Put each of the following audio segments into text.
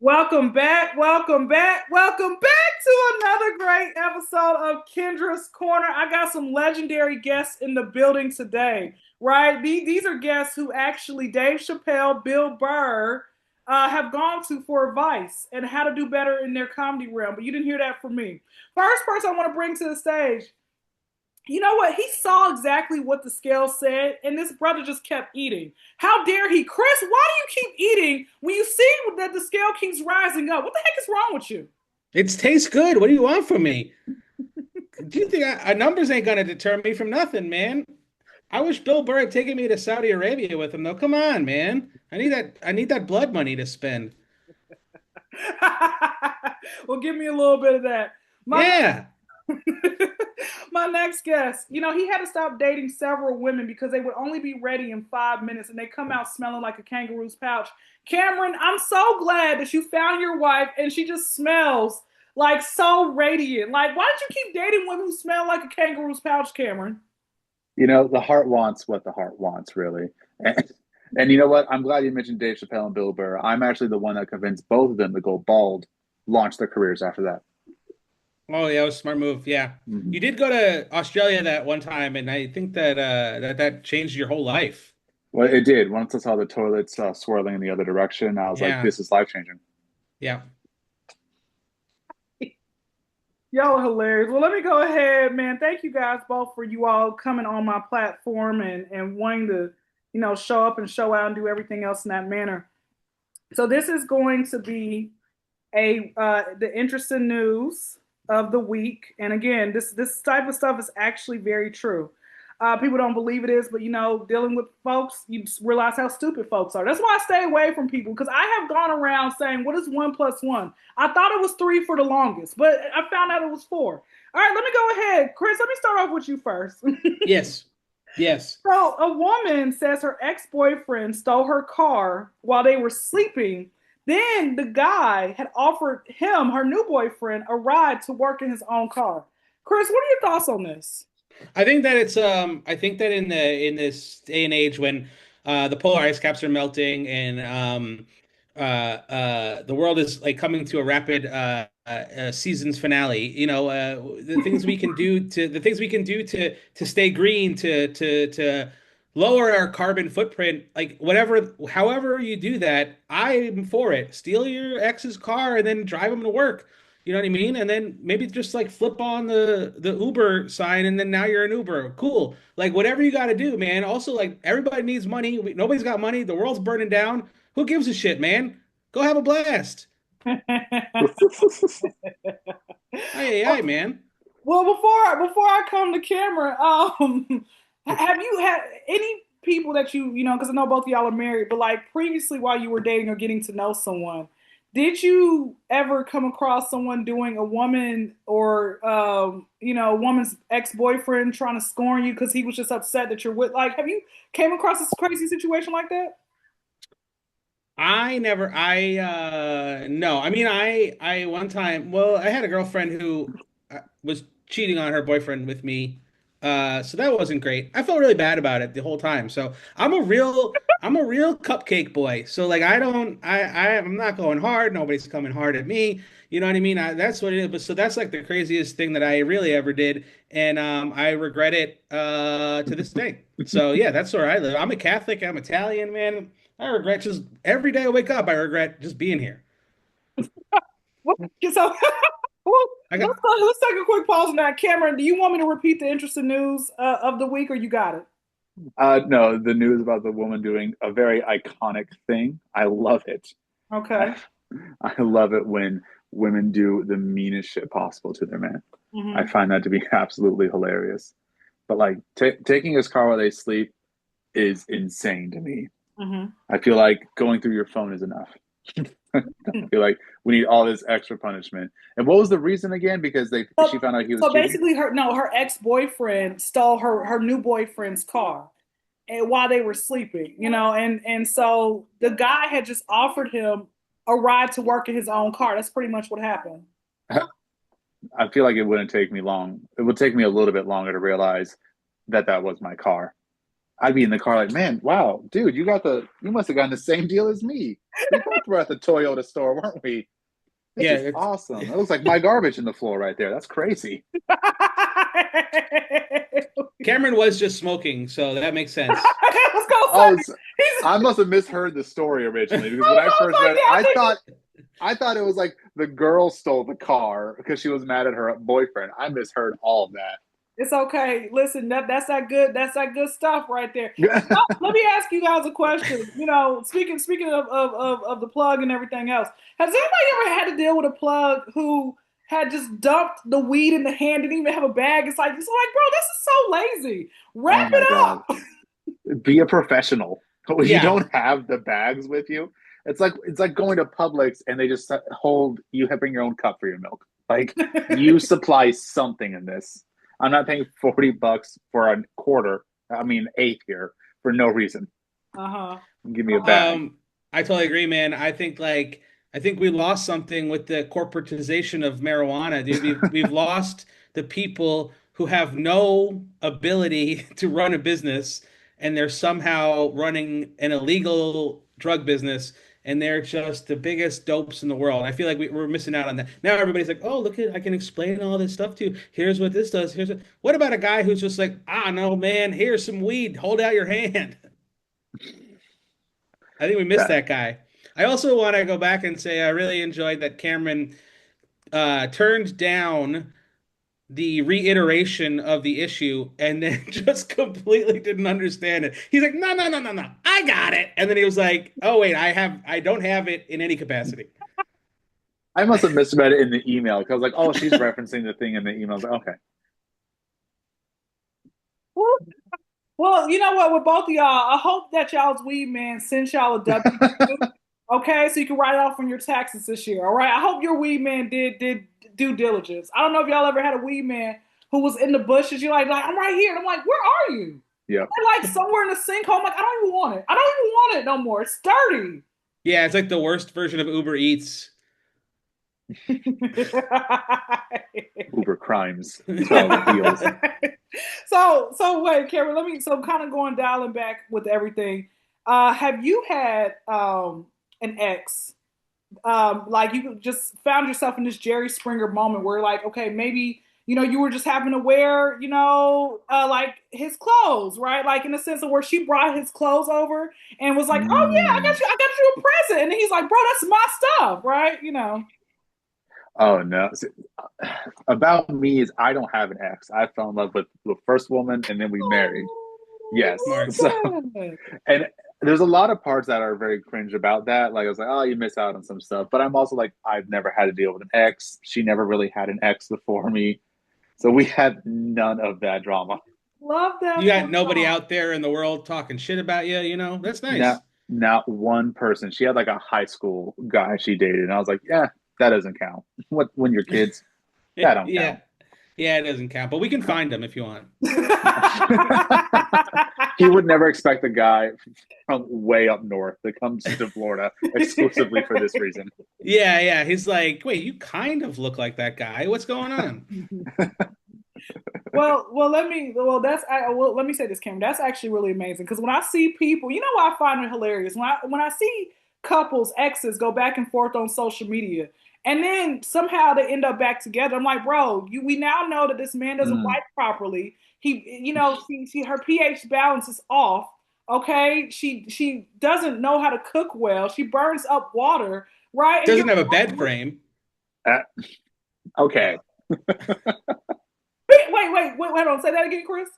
Welcome back, welcome back, welcome back to another great episode of Kyndra's Corner. I got some legendary guests in the building today, right? These are guests who actually Dave Chappelle, Bill Burr have gone to for advice and how to do better in their comedy realm. But you didn't hear that from me. First person I want to bring to the stage, you know what? He saw exactly what the scale said, and this brother just kept eating. How dare he? Chris, why do you keep eating when you see that the scale keeps rising up? What the heck is wrong with you? It tastes good. What do you want from me? Do you think numbers ain't gonna deter me from nothing, man? I wish Bill Burr had taken me to Saudi Arabia with him, though. Come on, man. I need that blood money to spend. Well, give me a little bit of that. My Yeah. my next guest, he had to stop dating several women because they would only be ready in 5 minutes and they come out smelling like a kangaroo's pouch. Cameron, I'm so glad that you found your wife and she just smells like so radiant. Like, why did you keep dating women who smell like a kangaroo's pouch, Cameron? The heart wants what the heart wants, really. And you know what? I'm glad you mentioned Dave Chappelle and Bill Burr. I'm actually the one that convinced both of them to go bald, launch their careers after that. Oh, yeah, it was a smart move. Yeah. Mhm. You did go to Australia that one time, and I think that that changed your whole life. Well, it did. Once I saw the toilets swirling in the other direction, I was like, Yeah. this is life changing. Yeah. Y'all are hilarious. Well, let me go ahead, man. Thank you guys both for you all coming on my platform and wanting to, show up and show out and do everything else in that manner. So this is going to be a the interesting news of the week. And again, this type of stuff is actually very true. People don't believe it is, but dealing with folks, you realize how stupid folks are. That's why I stay away from people because I have gone around saying, "What is 1 plus 1?" I thought it was three for the longest, but I found out it was four. All right, let me go ahead, Chris. Let me start off with you first. Yes. Yes. So, a woman says her ex boyfriend stole her car while they were sleeping. Then the guy had offered him, her new boyfriend, a ride to work in his own car. Chris, what are your thoughts on this? I think that in this day and age when the polar ice caps are melting and the world is like coming to a rapid season's finale, the things we can do to stay green, to lower our carbon footprint, like whatever, however you do that, I'm for it. Steal your ex's car and then drive him to work. You know what I mean? And then maybe just like flip on the Uber sign and then now you're an Uber. Cool. Like whatever you got to do, man. Also, like everybody needs money. Nobody's got money. The world's burning down. Who gives a shit, man? Go have a blast. Hey, hey, man. Well, before I come to camera, have you had any people that because I know both of y'all are married, but like previously while you were dating or getting to know someone, did you ever come across someone doing a woman or a woman's ex-boyfriend trying to scorn you because he was just upset that you're with? Like, have you came across this crazy situation like that? I never, no. I mean, I one time, well, I had a girlfriend who was cheating on her boyfriend with me. So that wasn't great. I felt really bad about it the whole time. So I'm a real cupcake boy. So like, I'm not going hard. Nobody's coming hard at me. You know what I mean? That's what it is. But so that's like the craziest thing that I really ever did. And I regret it, to this day. So yeah, that's where I live. I'm a Catholic. I'm Italian, man. I regret just every day I wake up, I regret just being here. What? So, well, I got let's take a quick pause on that. Cameron, do you want me to repeat the interesting news of the week, or you got it? No, the news about the woman doing a very iconic thing. I love it. I, Okay. I love it when women do the meanest shit possible to their man. I Hmm. find that to be absolutely hilarious. But like taking his car while they sleep is insane to me. Hmm. I feel like going through your phone is enough. I feel like we need all this extra punishment. And what was the reason again? Because So, she found out he was so cheating. basically, her ex boyfriend stole her new boyfriend's car, and while they were sleeping, and so the guy had just offered him a ride to work in his own car. That's pretty much what happened. I feel like it wouldn't take me long. It would take me a little bit longer to realize that that was my car. I'd be in the car like, man, wow, dude, you must have gotten the same deal as me. We both were at the Toyota store, weren't we? This Yeah, is it's awesome. That looks like my garbage in the floor right there. That's crazy. Cameron was just smoking, so that makes sense. I was gonna Oh, say he's. I must have misheard the story originally because when I I was first like, read it, yeah, I think I thought it was like the girl stole the car because she was mad at her boyfriend. I misheard all of it's okay. Listen, that's that good. That's that good stuff right there. that. Let me ask you guys a question. Speaking of the plug and everything else, has anybody ever had to deal with a plug who had just dumped the weed in the hand, didn't even have a bag? It's like, bro, this is so lazy. Wrap Oh my it God. up. Be a professional. When you Yeah, don't have the bags with you, it's like going to Publix and they just hold you bring your own cup for your milk. Like you supply something in this. I'm not paying $40 for a quarter. I mean eighth here for no reason. Uh-huh. Give me a bag. I totally agree, man. I think we lost something with the corporatization of marijuana, dude. We've lost the people who have no ability to run a business, and they're somehow running an illegal drug business, and they're just the biggest dopes in the world. I feel like we're missing out on that. Now everybody's like, "Oh, look at I can explain all this stuff to you. Here's what this does. What about a guy who's just like, ah, no, man, here's some weed. Hold out your hand." I think we missed That that guy. I also want to go back and say I really enjoyed that Cameron turned down the reiteration of the issue and then just completely didn't understand it. He's like, no, no, no, no, no, I got it. And then he was like, oh wait, I don't have it in any capacity. I must have misread it in the email because I was like, oh, she's referencing the thing in the email. I was like, okay. Well, you know what? With both of y'all, I hope that y'all's weed man sends y'all a W-2, okay, so you can write it off on your taxes this year. All right. I hope your weed man did due diligence. I don't know if y'all ever had a weed man who was in the bushes. You're like I'm right here. And I'm like, where are you? Yep. They're like somewhere in the sinkhole. I'm like, I don't even want it. I don't even want it no more. It's dirty. Yeah, it's like the worst version of Uber Eats. Uber crimes. That's how it feels. So wait, Karen, so kind of going dialing back with everything. Have you had an ex like you just found yourself in this Jerry Springer moment where like, okay, maybe you were just having to wear like his clothes, right? Like in the sense of where she brought his clothes over and was like, oh yeah, Mm. I got you a present, and then he's like, bro, that's my stuff, right? Oh no. About me is I don't have an ex. I fell in love with the first woman and then we married. Yes. Oh, Smart. So I love that. and there's a lot of parts that are very cringe about that. Like I was like, oh, you miss out on some stuff. But I'm also like, I've never had to deal with an ex. She never really had an ex before me. So we had none of that drama. Love You that for got nobody y'all. out there in the world talking shit about you, That's nice. Not one person. She had like a high school guy she dated, and I was like, yeah, that doesn't count. What when you're kids, that don't count. Yeah. Yeah, it doesn't count, but we can find them if you want. He would never expect a guy from way up north to come to Florida exclusively for this reason. Yeah, yeah. He's like, wait, you kind of look like that guy. What's going on? let me say this, Kim. That's actually really amazing because when I see people, what I find it hilarious when I see couples, exes go back and forth on social media, and then somehow they end up back together. I'm like, bro, we now know that this man doesn't Mm, wipe properly. Her pH balance is off. Okay, she doesn't know how to cook well. She burns up water, right? And you're Doesn't have a bed frame. uh, okay. wait, hold on. Say that again, Chris.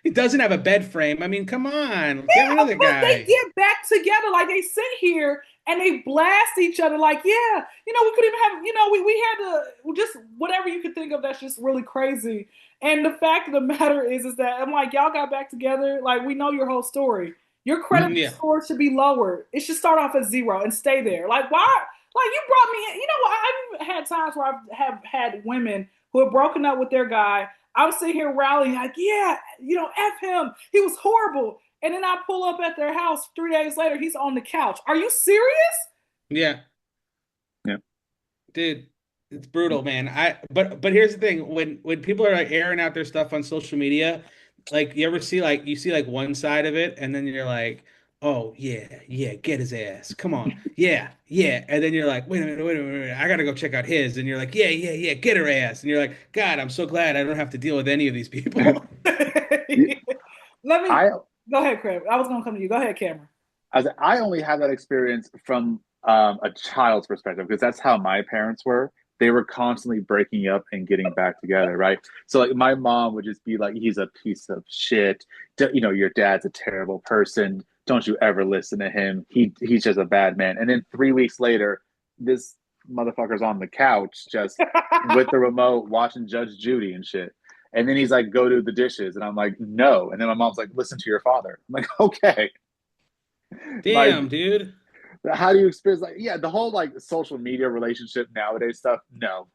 He doesn't have a bed frame. I mean, come on, get rid Yeah, of the but they guy. get back together. Like they sit here and they blast each other. Like, yeah, we could even have, we had to just whatever you could think of. That's just really crazy. And the fact of the matter is that I'm like, y'all got back together. Like, we know your whole story. Your credit Yeah. score should be lowered. It should start off at zero and stay there. Like, why? Like, you brought me in. You know what? I've even had times where I have had women who have broken up with their guy. I'm sitting here rallying, like, yeah, F him. He was horrible. And then I pull up at their house 3 days later, he's on the couch. Are you serious? Yeah, Yeah. dude, it's brutal, man. But here's the thing: when people are like airing out their stuff on social media, like you ever see like you see like one side of it and then you're like, oh yeah, yeah, get his ass. Come on. Yeah, yeah. And then you're like, wait a minute, wait a minute, wait a minute. I gotta go check out his. And you're like, yeah, yeah, yeah, get her ass. And you're like, God, I'm so glad I don't have to deal with any of these people. Let me I go ahead, Craig. I was gonna come to you. Go ahead, Cameron. I only have that experience from a child's perspective because that's how my parents were. They were constantly breaking up and getting back together, right? So like my mom would just be like, "He's a piece of shit. You know, your dad's a terrible person. Don't you ever listen to him. He's just a bad man." And then 3 weeks later, this motherfucker's on the couch just with the remote watching Judge Judy and shit. And then he's like, "Go do the dishes," and I'm like, "No." And then my mom's like, "Listen to your father." I'm like, "Okay." Like, Damn, dude. how do you experience like yeah, the whole like social media relationship nowadays stuff? No.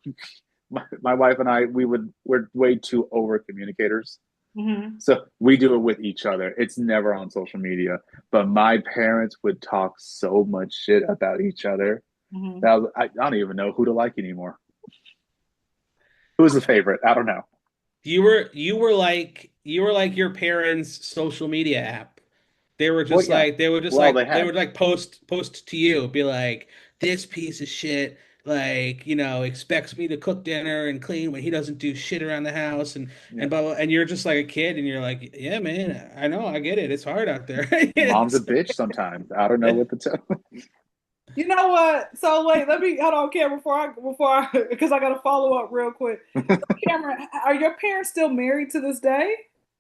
My wife and I we're way too over communicators. Hmm. So we do it with each other. It's never on social media. But my parents would talk so much shit about each other Hmm. that I don't even know who to like anymore. Who's the favorite? I don't know. You were like your parents' social media app. They were Well, just yeah. like they would just Well, they like they had. would like post to you, be like, this piece of shit, like, expects me to cook dinner and clean when he doesn't do shit around the house and Yeah. blah, blah, and you're just like a kid and you're like, yeah, man, I know, I get it. It's hard out there. Mom's a It's- bitch sometimes. I don't know what to tell. You know what? So wait, let me hold on, Cameron, before I because I got to follow up real quick. So, Cameron, are your parents still married to this day?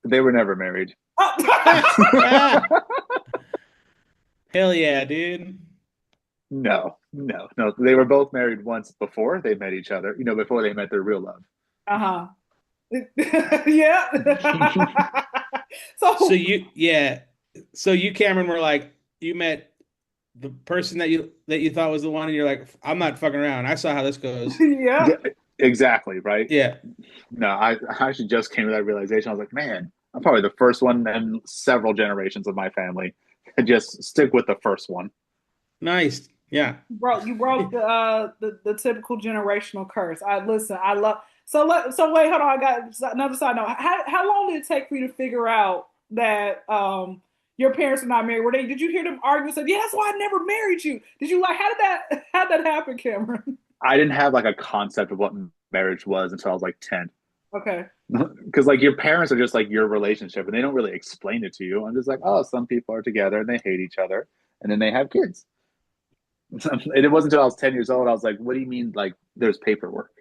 They were never married. Oh. Hell yeah, dude. No, no, no. They were both married once before they met each other, before they met their real love. Uh-huh. Yeah. So So you, yeah. So you, Cameron, were like, you met the person that you thought was the one, and you're like, I'm not fucking around. I saw how this goes. yeah. Yeah, exactly, right? Yeah. No, I actually just came to that realization. I was like, man, I'm probably the first one in several generations of my family to just stick with the first one. Nice. Yeah. You broke the typical generational curse. I listen. I love. So wait, hold on. I got another side note. How long did it take for you to figure out that your parents were not married? Did you hear them argue and said, "Yeah, that's why I never married you"? Did you like how did that happen, Cameron? I didn't have like a concept of what marriage was until I was like 10. Okay. Because like your parents are just like your relationship and they don't really explain it to you. I'm just like, oh, some people are together and they hate each other and then they have kids. And it wasn't until I was 10 years old, I was like, what do you mean like there's paperwork?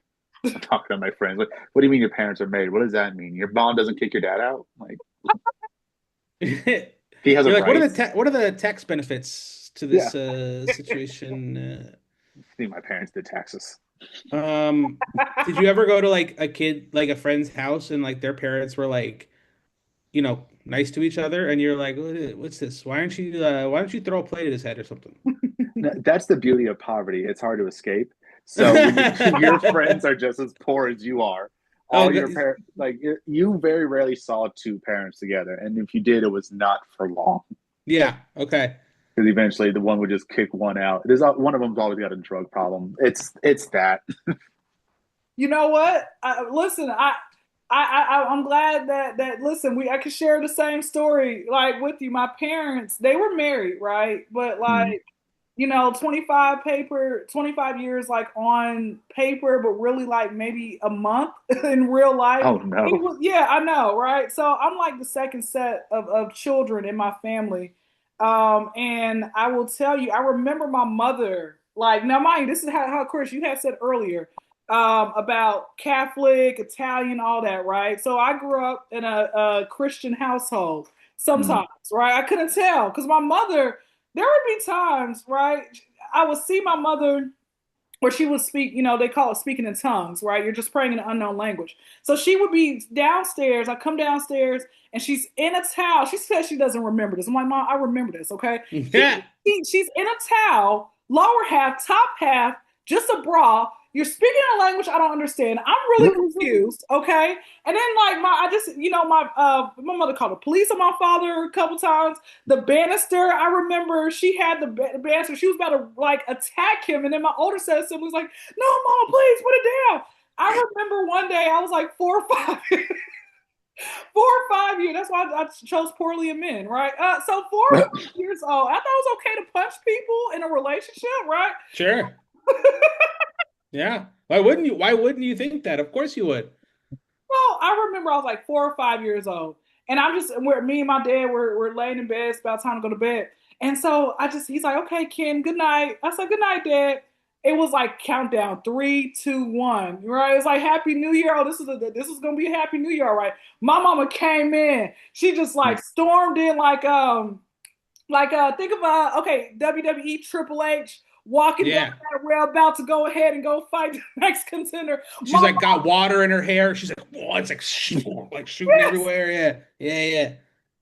I'm talking to my friends. Like, what do you mean your parents are married? What does that mean? Your mom doesn't kick your dad out? Like he has a You're like, right. what are the tax benefits to Yeah. this situation? I think my parents did taxes. Did you ever go to like like a friend's house and like their parents were like, nice to each other, and you're like, what's this? Why don't you throw a plate at his head or something? That's the beauty of poverty. It's hard to escape. So when your friends are just as poor as you are, Oh, all your parents like you very rarely saw two parents together, and if you did, it was not for long yeah. Okay. because eventually the one would just kick one out. There's one of them's always got a drug problem. It's that. You know what? Listen, I'm glad that listen, I could share the same story like with you. My parents, they were married, right? But Mm. like, 25 years like on paper, but really like maybe a month in real life. Oh It no. was, yeah, I know, right? So I'm like the second set of children in my family. And I will tell you, I remember my mother, like, now mind you, this is how Chris, you had said earlier, about Catholic, Italian, all that, right? So I grew up in a Christian household Mm. sometimes, right? I couldn't tell because my mother, there would be times, right? I would see my mother where she would speak, they call it speaking in tongues, right? You're just praying in an unknown language. So she would be downstairs. I come downstairs and she's in a towel. She says she doesn't remember this. I'm like, Mom, I remember this, okay? Yeah. She's in a towel, lower half, top half, just a bra. You're speaking a language I don't understand. I'm really confused, okay? And then like I just, my mother called the police on my father a couple times. The banister, I remember she had the banister. She was about to like attack him, and then my older set of siblings like, "No, Mom, please put it down." I remember one day I was like 4 or 5. 4 or 5 years. That's why I chose poorly in men, right? So 4 or 5 years old. I thought it was okay to punch people in a relationship, right? Sure. Yeah. Why wouldn't you think that? Of course you would. Well, I remember I was like 4 or 5 years old, and I'm just where me and my dad were laying in bed. It's about time to go to bed, and so he's like, "Okay, Ken, good night." I said, "Good night, Dad." It was like countdown 3, 2, 1. Right? It's like Happy New Year. Oh, this is gonna be a Happy New Year, all right? My mama came in. She just like stormed in think of okay, WWE Triple H walking down Yeah. that rail about to go ahead and go fight the next contender. She's My like got water in her hair. She's like, whoa, it's like like shooting yes, everywhere. Yeah. Yeah, yeah.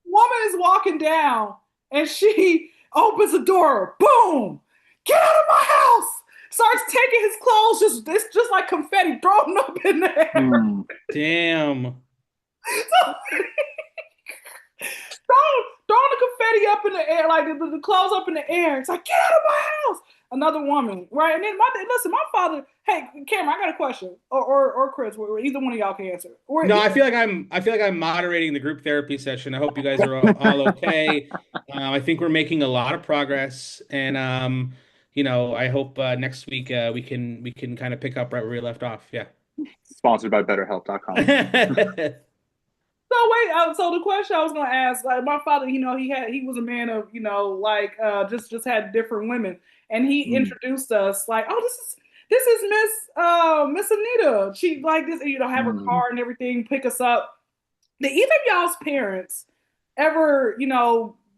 woman is walking down and she opens the door. Boom! Get out of my house! Starts taking his clothes, it's just like confetti thrown up in the air. Mm. Damn. So, throwing the confetti up in the air, like the clothes up in the air. It's like, get out of my house. Another woman, right? And then my father. Hey, Cameron, I got a question, or Chris, either one of y'all can answer. No, I feel like I'm moderating the group therapy session. I hope you guys are all okay. I think we're making a lot of progress, and I hope next week we can kind of pick up right where we left off. Yeah. Sponsored by BetterHelp.com. So wait, so the question I was gonna ask, like my father, he was a man of, like just had different women, and he Mm. introduced us like, oh, this is Miss Anita. She like this, have her Mm. car and everything, pick us up. Did either of y'all's parents ever,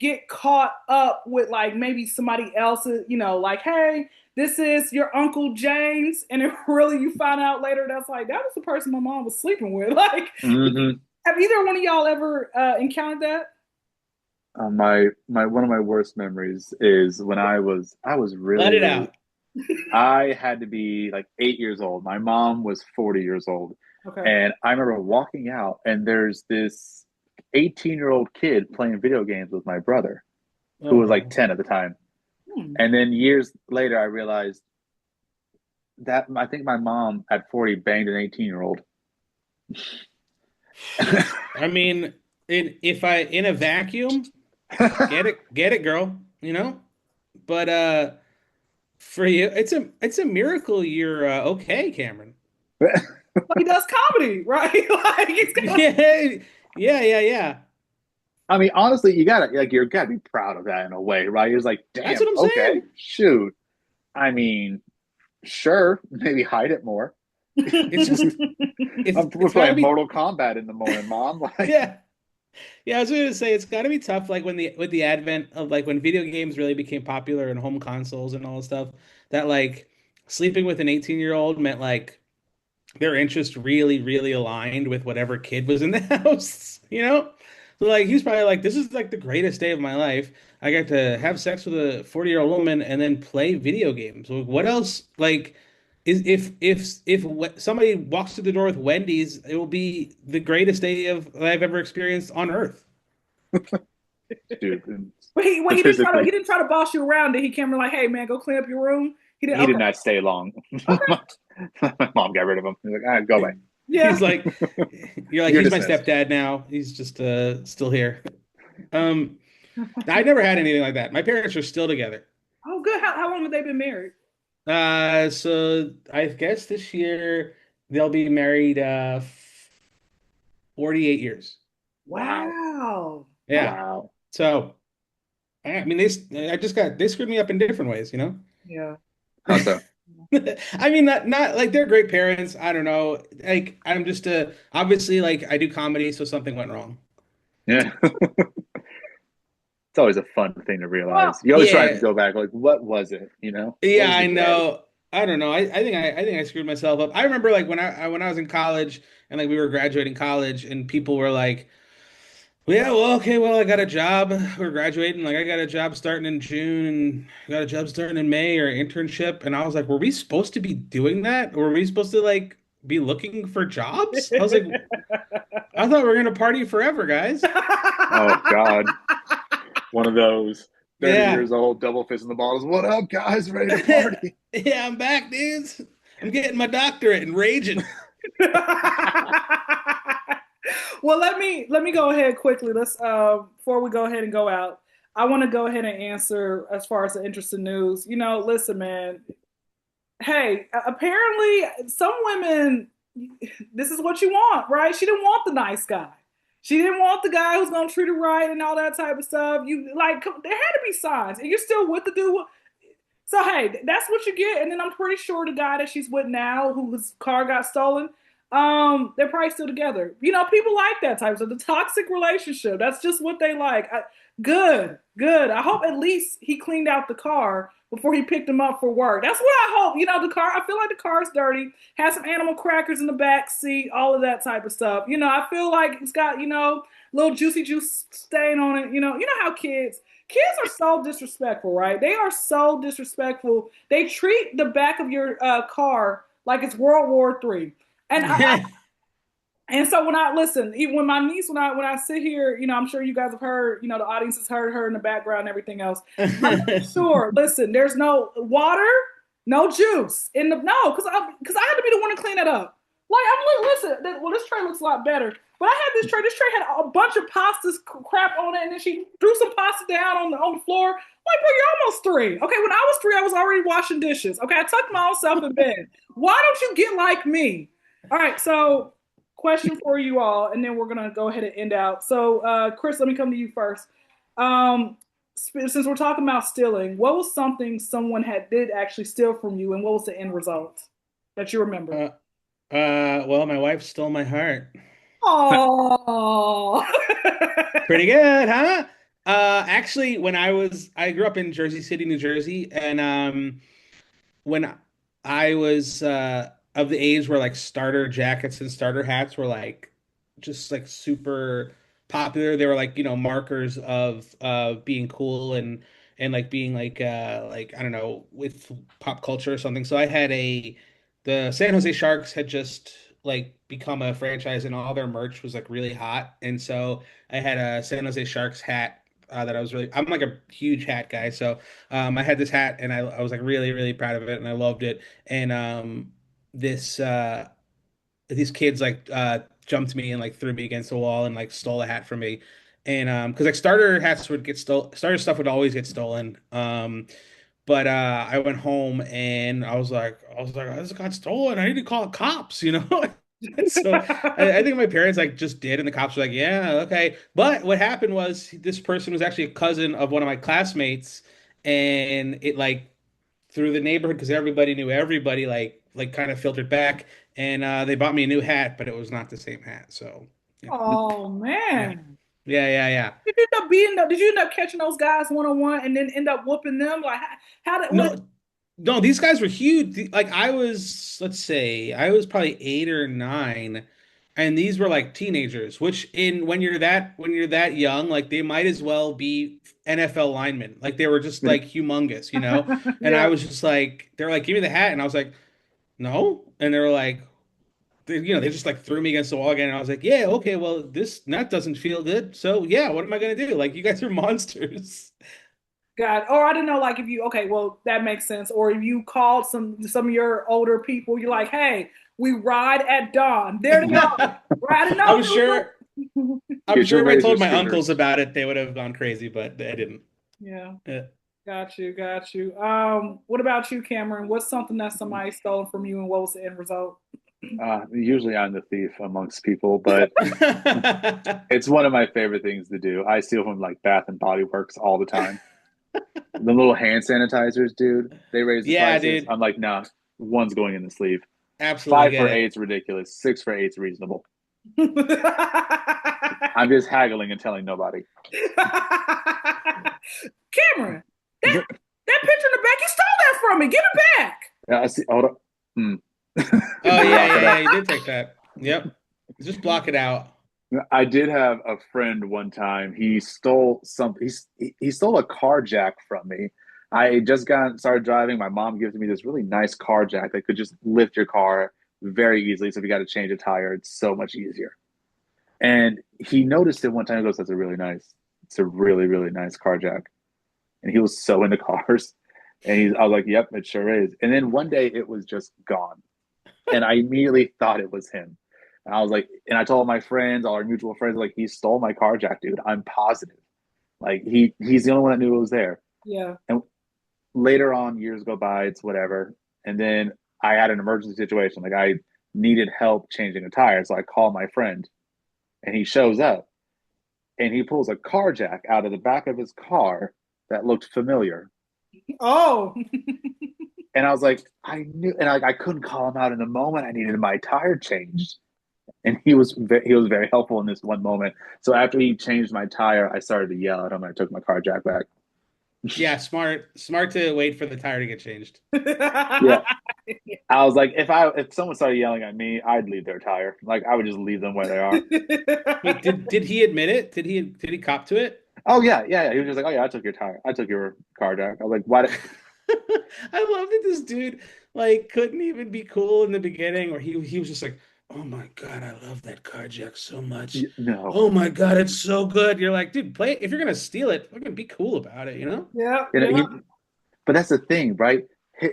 get caught up with like maybe somebody else's, like, hey, this is your Uncle James, and then really you find out later that's like that was the person my mom was sleeping with. Like, Hmm. have either one of y'all ever encountered that? My one of my worst memories is when I was Let really, it really, out. I had to be like 8 years old. My mom was 40 years old. Okay. And I remember walking out and there's this 18-year-old kid playing video games with my brother, who Oh was like no. 10 at the time. Hmm. And then years later I realized that I think my mom at 40 banged an 18-year-old. I mean, if I in a vacuum, get it, girl. But for you, it's a miracle you're okay, Cameron. But he does comedy, right? Like he's got. Yeah, yeah, yeah, yeah. I mean, honestly, you gotta be proud of that in a way, right? It's like, That's damn, what I'm okay, saying. shoot. I mean, sure, maybe hide it more. It's just We're it's got to playing be Mortal Kombat in the morning, Mom. Like, yeah. Yeah, I was going to say it's got to be tough like when the with the advent of like when video games really became popular and home consoles and all that stuff that like sleeping with an 18-year-old meant like their interest really, really aligned with whatever kid was in the house. So like he's probably like, this is like the greatest day of my life. I got to have sex with a 40-year-old woman and then play video games. Like, what else? Like, is if somebody walks through the door with Wendy's, it will be the greatest day of I've ever experienced on Earth. dude, and But he didn't try to statistically, he didn't try to boss you around. Did he came like, hey man, go clean up your room? He didn't. he did Okay. not stay long. Okay. My mom got rid of him. He's like, go away. He's Yeah. like, you're like, You're he's my dismissed. stepdad now. He's just still here. Um, I never had anything like that. My parents are still together. Oh, good. How long have they been married? So I guess this year they'll be married 48 years. Wow. Wow. Okay. Yeah. Wow. So I mean they screwed me up in different ways. Yeah. How so? I mean not like they're great parents. I don't know. Like I'm just obviously like I do comedy, so something went wrong. Yeah. It's always a fun thing to Well, realize. You always try to Yeah. go back, like, what was it? What Yeah, was the I day? know. I don't know. I think I screwed myself up. I remember like when I was in college and like we were graduating college and people were like, well, yeah, well, okay, well, I got a job. We're graduating. Like I got a job starting in June and I got a job starting in May or internship. And I was like, were we supposed to be doing that? Or were we supposed to like be looking for jobs? I was like, I thought we were gonna party forever, guys. Oh God. One of those 30 Yeah. years old, double fist in the bottles. What up, guys? Ready to party? Yeah, I'm back, dudes. I'm getting my doctorate and raging. Well, let me go ahead quickly. Let's before we go ahead and go out, I want to go ahead and answer as far as the interesting news. Listen, man. Hey, apparently some women, this is what you want, right? She didn't want the nice guy. She didn't want the guy who's gonna treat her right and all that type of stuff. You like, there had to be signs, and you're still with the dude. So hey, that's what you get. And then I'm pretty sure the guy that she's with now, whose car got stolen, they're probably still together. People like that type of stuff. The toxic relationship. That's just what they like. Good, good. I hope at least he cleaned out the car before he picked him up for work. That's what I hope. The car. I feel like the car's dirty. Has some animal crackers in the back seat. All of that type of stuff. I feel like it's got little juicy juice stain on it. You know how kids are so disrespectful, right? They are so disrespectful. They treat the back of your car like it's World War III. And and so when I listen, even when my niece, when I sit here, I'm sure you guys have heard, the audience has heard her in the background and everything else. I make sure, listen, there's no water, no juice in the no, because I had to be the one to clean it up. Like listen, well, this tray looks a lot better, but I had this tray. This tray had a bunch of pastas crap on it, and then she threw some pasta down on the floor. Like, bro, you're almost three. Okay, when I was three, I was already washing dishes. Okay, I tucked my own self in bed. Why don't you get like me? All right, so question for you all, and then we're gonna go ahead and end out. So, Chris, let me come to you first. Since we're talking about stealing, what was something someone did actually steal from you, and what was the end result that you remember? Well, my wife stole my heart. Oh. Pretty good, huh? Actually, I grew up in Jersey City, New Jersey, and when I was of the age where like starter jackets and starter hats were like just like super popular. They were like, markers of being cool and like being like I don't know, with pop culture or something. So I had the San Jose Sharks had just like become a franchise and all their merch was like really hot. And so I had a San Jose Sharks hat that I'm like a huge hat guy. So I had this hat and I was like really, really proud of it and I loved it. And this these kids like jumped me and like threw me against the wall and like stole a hat from me. And because like starter hats would get stolen, starter stuff would always get stolen. But I went home and I was like, oh, this got stolen. I need to call the cops, you know? So I think my parents like just did, and the cops were like, yeah, okay. But what happened was this person was actually a cousin of one of my classmates, and it like through the neighborhood because everybody knew everybody, like kind of filtered back, and they bought me a new hat, but it was not the same hat. So yeah, Oh yeah, man. yeah. Did you end up catching those guys one on one and then end up whooping them? Like how did what No, no, these guys were huge. Like I was, let's say, I was probably 8 or 9, and these were like teenagers. Which in when you're that young, like they might as well be NFL linemen. Like they were just like humongous, you know. And I yeah. was just like, they're like, give me the hat, and I was like, no, and they were like, they just like threw me against the wall again, and I was like, yeah, okay, well this nut doesn't feel good, so yeah, what am I gonna do? Like you guys are monsters. God, or I didn't know, like if you okay, well that makes sense. Or if you called some of your older people, you're like, hey, we ride at dawn. There they go. Right? I didn't I'm know. sure. I'm Get your sure if I razor told my uncles screamers. about it, they would have gone crazy, but I didn't. Yeah, Yeah. got you, got you. What about you, Cameron? What's something that somebody stole from you, and what was the end result? Usually I'm the thief amongst people, but it's one of my favorite things to do. I steal from like Bath and Body Works all the time. The little hand sanitizers, dude, they raise the Yeah, prices. dude. I'm like, nah, one's going in the sleeve. Absolutely Five get for it. eight's ridiculous. Six for eight's reasonable. I'm just haggling and telling nobody. Cameron, that picture in the back, you stole that from me. Give it back. Yeah, I see. Hold up. Hmm. Oh yeah, Block yeah, it yeah. up. You did take that. Yep. Just block it out. I did have a friend one time. He stole some. He stole a car jack from me. I just got started driving. My mom gives me this really nice car jack that could just lift your car very easily. So if you got to change a tire, it's so much easier. And he noticed it one time. He goes, "That's a really nice. It's a really really nice car jack." And he was so into cars. And I was like, "Yep, it sure is." And then one day it was just gone, and I immediately thought it was him. And I was like, and I told my friends, all our mutual friends, like, he stole my car jack, dude. I'm positive. Like he's the only one that knew it was there. Yeah. And later on, years go by, it's whatever. And then I had an emergency situation. Like I needed help changing a tire. So I call my friend and he shows up and he pulls a car jack out of the back of his car that looked familiar. Oh. And I was like, I knew, and I couldn't call him out in the moment. I needed my tire changed, and he was very helpful in this one moment. So after he changed my tire, I started to yell at him, and I took my car jack back. Yeah, smart to wait for the tire to get changed. Yeah, I was like, if someone started yelling at me, I'd leave their tire. Like I would just leave them where they are. Wait, did he admit it? Did he cop to it? Oh yeah, yeah, yeah. He was just like, oh yeah, I took your tire. I took your car jack. I was like, why? I love that this dude like couldn't even be cool in the beginning, or he was just like, "Oh my God, I love that car jack so much. No. Oh my God, it's so good." You're like, dude, play it. If you're gonna steal it, fucking be cool about it, you know? Yeah, You know, yeah. but that's the thing, right?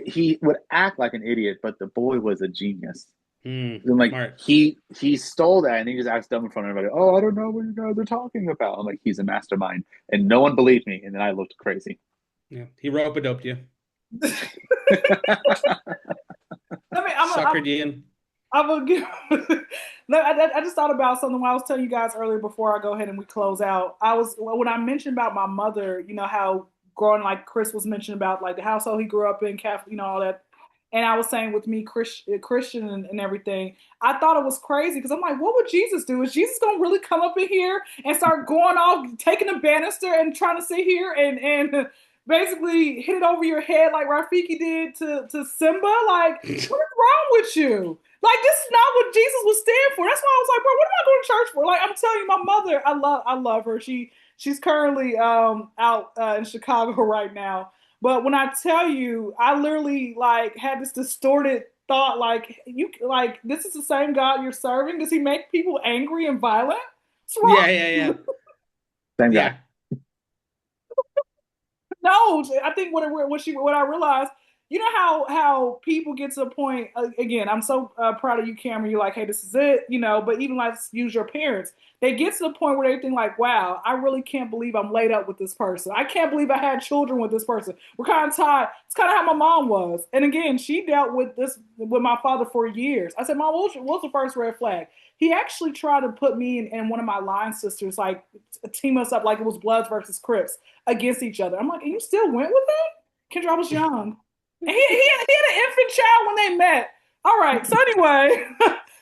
He would act like an idiot, but the boy was a genius. And like Smart. he stole that and he just acts dumb in front of everybody. Oh, I don't know what you guys are talking about. I'm like, he's a mastermind, and no one believed me, and then I looked crazy. Yeah, he rope a doped you, I mean, suckered you in. I'm gonna give. No, I just thought about something when I was telling you guys earlier before I go ahead and we close out. I was when I mentioned about my mother, you know how growing like Chris was mentioning about like the household he grew up in, Catholic, you know all that. And I was saying with me, Christian and everything, I thought it was crazy because I'm like, what would Jesus do? Is Jesus gonna really come up in here and start going off, taking a banister and trying to sit here and basically hit it over your head like Rafiki did to Simba? Like, what is wrong with you? Like this is not what Jesus would stand for. That's why I was like, bro, what am I going to church for? Like I'm telling you, my mother, I love her. She's currently out in Chicago right now. But when I tell you, I literally like had this distorted thought, like you like this is the same God you're serving. Does he make people angry and violent? What's wrong? Yeah, yeah, yeah, Same guy. yeah. No, I think what I realized, you know how people get to a point. Again, I'm so proud of you, Cameron. You're like, hey, this is it, you know. But even like use your parents, they get to the point where they think like, wow, I really can't believe I'm laid up with this person. I can't believe I had children with this person. We're kind of tied. It's kind of how my mom was. And again, she dealt with this with my father for years. I said, Mom, what's the first red flag? He actually tried to put me and one of my line sisters, like team us up like it was Bloods versus Crips against each other. I'm like, and you still went with him? Kyndra was young. And he had an infant child when they met. All right. So anyway.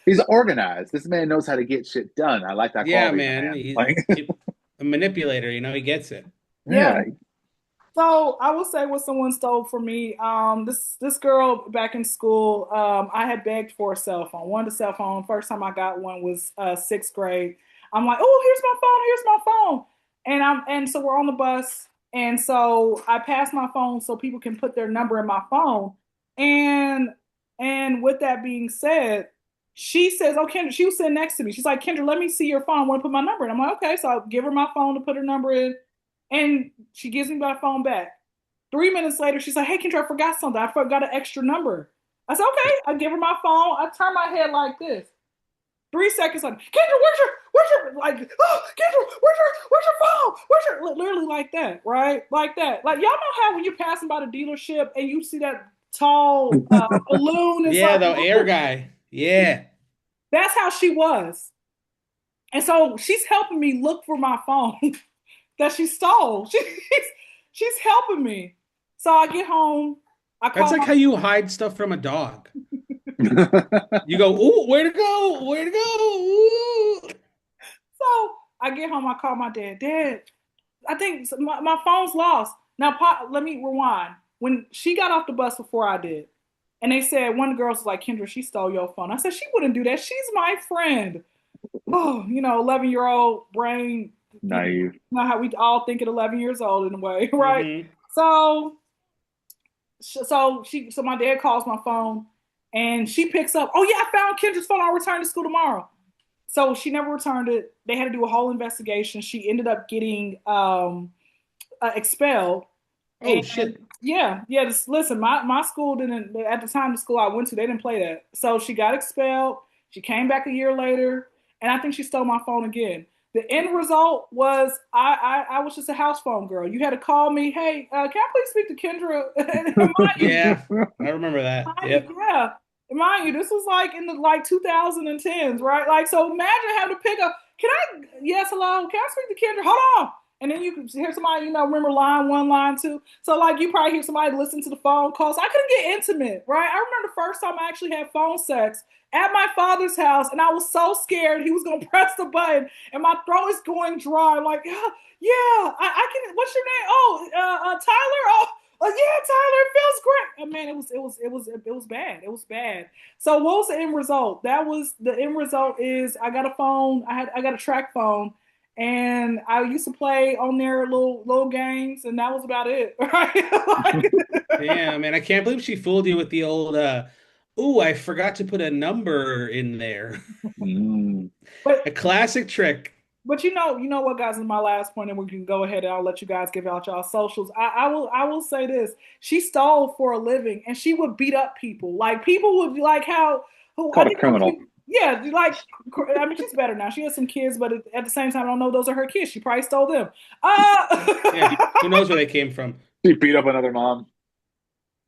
He's organized. This man knows how to get shit done. I like that Yeah, quality in a man. man. Like, A manipulator, he gets it. Yeah. yeah, So I will say what someone stole from me. This girl back in school, I had begged for a cell phone. Wanted a cell phone. First time I got one was sixth grade. I'm like, oh, here's my phone. Here's my phone. And so we're on the bus, and so I pass my phone so people can put their number in my phone. And and with that being said, she says, "Oh, Kyndra," she was sitting next to me. She's like, "Kyndra, let me see your phone. I want to put my number in." I'm like, "Okay." So I give her my phone to put her number in, and she gives me my phone back. 3 minutes later, she's like, "Hey, Kyndra, I forgot something. I forgot an extra number." I said, "Okay." I give her my phone. I turn my head like this. 3 seconds later, Kyndra, where's your, like, oh, Kyndra, where's your phone? Where's your, literally like that, right? Like that. Like, y'all know how when you're passing by the dealership and you see that tall balloon Yeah, inside the the air room? guy. Yeah. That's how she was. And so she's helping me look for my phone that she stole. She's helping me. So I get home. I That's call like my how you hide stuff from a dog. You go, ooh, where to go? Where to go? Ooh. so I get home. I call my dad. Dad, I think my phone's lost. Now, let me rewind. When she got off the bus before I did, and they said one of the girls was like, Kyndra, she stole your phone. I said, she wouldn't do that. She's my friend. Oh, 11-year-old brain. naive. Know how we all think at 11 years old in a way, right? Mm-hmm. So, so my dad calls my phone, and she picks up. Oh yeah, I found Kendra's phone. I'll return to school tomorrow. So she never returned it. They had to do a whole investigation. She ended up getting expelled. Oh, And shit. yeah, yeah. Listen, my school didn't at the time the school I went to they didn't play that. So she got expelled. She came back a year later, and I think she stole my phone again. The end result was I was just a house phone girl. You had to call me, hey, can I please speak to Kyndra? And mind you, Yeah, I remember that. Yep. yeah. Mind you, this was like in the like 2010s, right? Like, so imagine having to pick up. Can I? Yes, hello. Can I speak to Kendra? Hold on. And then you can hear somebody, remember line one, line two. So like you probably hear somebody listen to the phone calls. I couldn't get intimate, right? I remember the first time I actually had phone sex at my father's house, and I was so scared he was gonna press the button, and my throat is going dry. I'm like, yeah, I can. What's your name? Oh, Tyler. Oh, yeah, Tyler, it feels great. Oh, man, it was bad. It was bad. So what was the end result? That was the end result is I got a phone. I got a track phone, and I used to play on their little games, and that was about it. Right? Yeah, man, I can't believe she fooled you with the old ooh, I forgot to put a number in there. Mm. A but classic trick. But you know what, guys, is my last point, and we can go ahead and I'll let you guys give out y'all socials. I will say this: she stole for a living, and she would beat up people. Like people would be like, how? Who? I Called a think, criminal. yeah, like I mean, she's better now. She has some kids, but at the same time, I don't know those are her kids. She probably stole them. Yeah, who knows where they came from? She beat up another mom.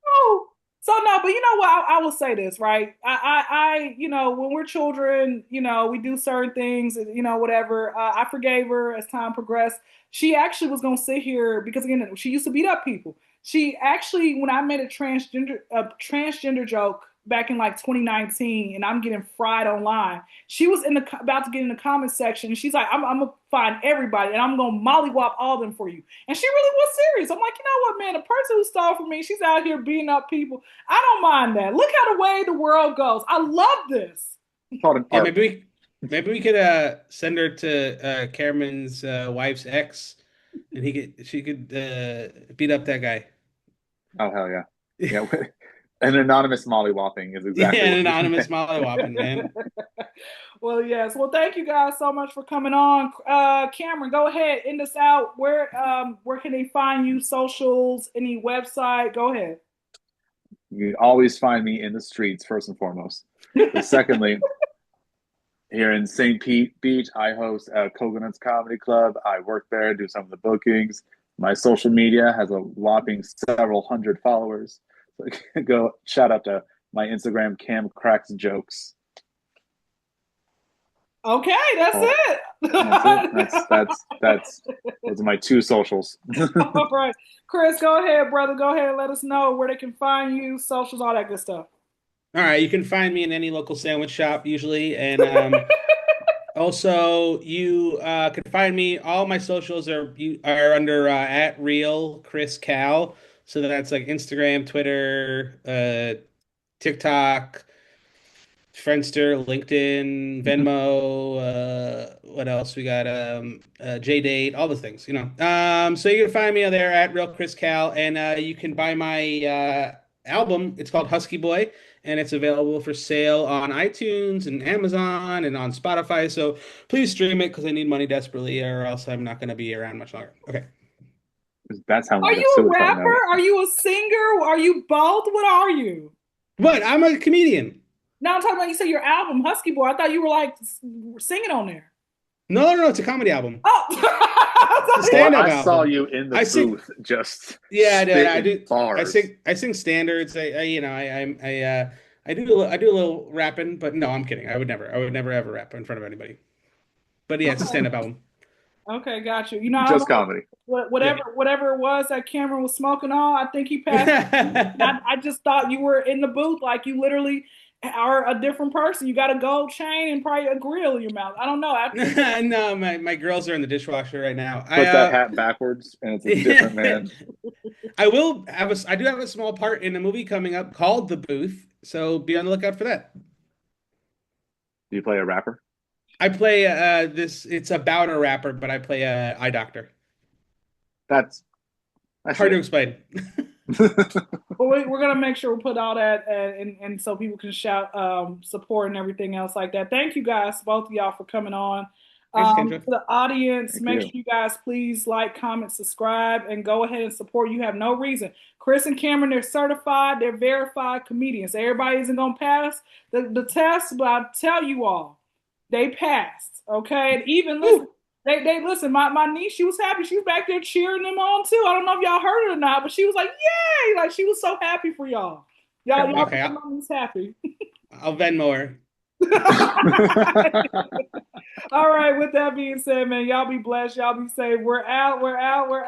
Oh, so no, but you know what? I will say this, right? When we're children, we do certain things, whatever. I forgave her as time progressed. She actually was gonna sit here because again, she used to beat up people. She actually, when I made a transgender joke back in like 2019, and I'm getting fried online. She was about to get in the comment section, and she's like, I'm gonna find everybody, and I'm gonna mollywop all of them for you. And she really was serious. I'm like, you know what, man? The person who stole from me, she's out here beating up people. I don't mind that. Look how the way the world goes. I love this. Called an Yeah, art. maybe we could send her to Cameron's wife's ex, and she could beat up that guy. Oh hell yeah. Yeah. An anonymous mollywopping is Yeah, exactly an what you anonymous meant. Molly Whopping, man. Well, yes. Well, thank you guys so much for coming on. Cameron, go ahead, end us out. Where can they find you? Socials, any website? Go ahead. You always find me in the streets, first and foremost. But secondly, here in St. Pete Beach, I host Coconuts Comedy Club. I work there, do some of the bookings. My social media has a whopping several hundred followers. So go shout out to my Instagram, Cam Cracks Jokes. Okay, that's Oh, it. that's it. That's those are my two socials. All right. Chris, go ahead, brother. Go ahead and let us know where they can find you, socials, all that good stuff. All right, you can find me in any local sandwich shop usually, and also you can find me. All my socials are under at real Chris Cal, so that's like Instagram, Twitter, TikTok, Friendster, LinkedIn, Venmo, what else? We got JDate, all those things, you know. So you can find me there at Real Chris Cal, and you can buy my album. It's called Husky Boy, and it's available for sale on iTunes and Amazon and on Spotify. So please stream it because I need money desperately, or else I'm not going to be around much longer. Okay. That sounds Are like a you a suicide rapper? note. Are you a singer? Are you both? What are you? What? I'm a comedian. Now I'm talking about you said your album, Husky Boy. I thought you were like singing on there. No, no, no, it's a comedy album. It's a Oh, Or stand-up I saw album. you in the I sing. booth just Yeah, I spitting do. bars. I sing standards. I do a little rapping, but no, I'm kidding. I would never ever rap in front of anybody. But yeah, it's a okay. stand-up album. Okay, got you. I don't Just know comedy. Yeah. whatever it was that Cameron was smoking on. I think he passed. I just thought you were in the booth, like you literally are a different person. You got a gold chain and probably a grill in your mouth. I don't know. No, my girls are in the dishwasher right now. Puts that hat backwards and it's a different man. I do have a small part in a movie coming up called The Booth, so be on the lookout for that. Do you play a rapper? I play it's about a rapper, but I play a eye doctor. That's that's Hard to it. explain. But we're gonna make sure we put all that and so people can shout support and everything else like that. Thank you guys, both of y'all, for coming on. Thanks, To Kendra. the audience, Thank make sure you. you guys please like, comment, subscribe, and go ahead and support. You have no reason. Chris and Cameron, they're certified, they're verified comedians. Everybody isn't gonna pass the test, but I'll tell you all, they passed. Okay, and even listen, Woo! they listen. My niece, she was happy. She was back there cheering them on too. I don't know if y'all heard it or not, but she was like, "Yay!" Like she was so happy for y'all. Y'all Okay, made my niece happy. I'll Venmo her. All right, with that being said, man, y'all be blessed. Y'all be safe. We're out. We're out. We're out.